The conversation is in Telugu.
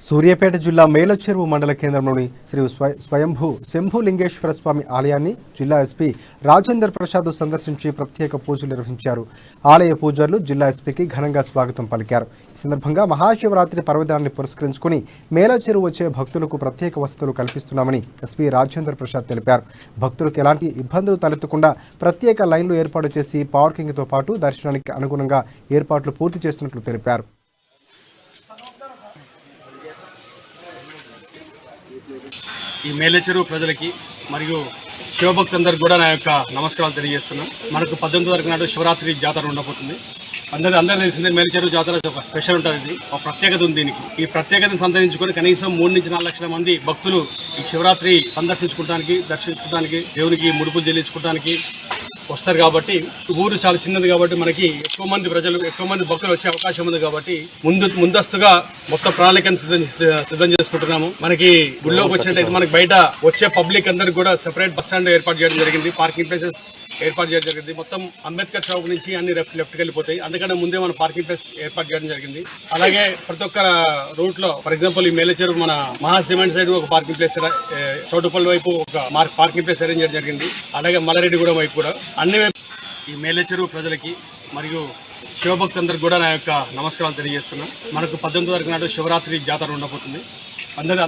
సూర్యాపేట జిల్లా మేలచెరువు మండల కేంద్రంలోని శ్రీ స్వయంభూ శంభులింగేశ్వర స్వామి ఆలయాన్ని జిల్లా ఎస్పీ రాజేందర్ ప్రసాద్ సందర్శించి ప్రత్యేక పూజలు నిర్వహించారు. ఆలయ పూజారులు జిల్లా ఎస్పీకి ఘనంగా స్వాగతం పలికారు. ఈ సందర్భంగా మహాశివరాత్రి పర్వదినాన్ని పురస్కరించుకుని మేలచెరువు వచ్చే భక్తులకు ప్రత్యేక వసతులు కల్పిస్తున్నామని ఎస్పీ రాజేందర్ ప్రసాద్ తెలిపారు. భక్తులకు ఎలాంటి ఇబ్బందులు తలెత్తకుండా ప్రత్యేక లైన్లు ఏర్పాటు చేసి పార్కింగ్తో పాటు దర్శనానికి అనుగుణంగా ఏర్పాట్లు పూర్తి చేస్తున్నట్లు తెలిపారు. ఈ మేలచెరువు ప్రజలకి మరియు శివభక్తులందరికీ కూడా నా యొక్క నమస్కారాలు తెలియజేస్తున్నాను. మనకు 18 తారీఖు నాడు శివరాత్రి జాతర ఉండబోతుంది. అందరూ తెలిసిందే, మేలచెరువు జాతర ఒక స్పెషల్ ఉంటుంది. ఇది ఒక ప్రత్యేకత ఉంది. దీనికి ఈ ప్రత్యేకతను సంతరించుకొని కనీసం 3 నుంచి 4 లక్షల మంది భక్తులు ఈ శివరాత్రి దర్శించుకోవడానికి దేవునికి ముడుపులు చెల్లించుకోవడానికి వస్తారు. కాబట్టి ఊరు చాలా చిన్నది కాబట్టి మనకి ఎక్కువ మంది భక్తులు వచ్చే అవకాశం ఉంది. కాబట్టి ముందస్తుగా మొత్తం ప్రణాళికను సిద్ధం చేసుకుంటున్నాము. మనకి గుళ్ళోకి వచ్చినట్టయితే మనకి బయట వచ్చే పబ్లిక్ అందరికి కూడా సెపరేట్ బస్ స్టాండ్ ఏర్పాటు చేయడం జరిగింది. పార్కింగ్ ప్లేసెస్ ఏర్పాటు చేయడం జరిగింది. మొత్తం అంబేద్కర్ చౌక్ నుంచి అన్ని లెఫ్ట్కి వెళ్ళిపోతాయి. అందుకనే ముందే మన పార్కింగ్ ప్లేస్ ఏర్పాటు చేయడం జరిగింది. అలాగే ప్రతి ఒక్క రూట్ లో ఫర్ ఎగ్జాంపుల్ ఈ మేలచెరువు మన మహాసిమెంట్ సైడ్ ఒక పార్కింగ్ ప్లేస్, చౌటుపల్లి వైపు ఒక పార్కింగ్ ప్లేస్ అరేంజ్ చేయడం జరిగింది. అలాగే మల్లారెడ్డిగూడెం వైపు కూడా అన్ని ఈ మేలచెరువు ప్రజలకి మరియు శివభక్తులందరికీ కూడా నా యొక్క నమస్కారాలు తెలియజేస్తున్నాను. మనకు 18 తారీఖు నాడు శివరాత్రి జాతర ఉండబోతుంది. అందరూ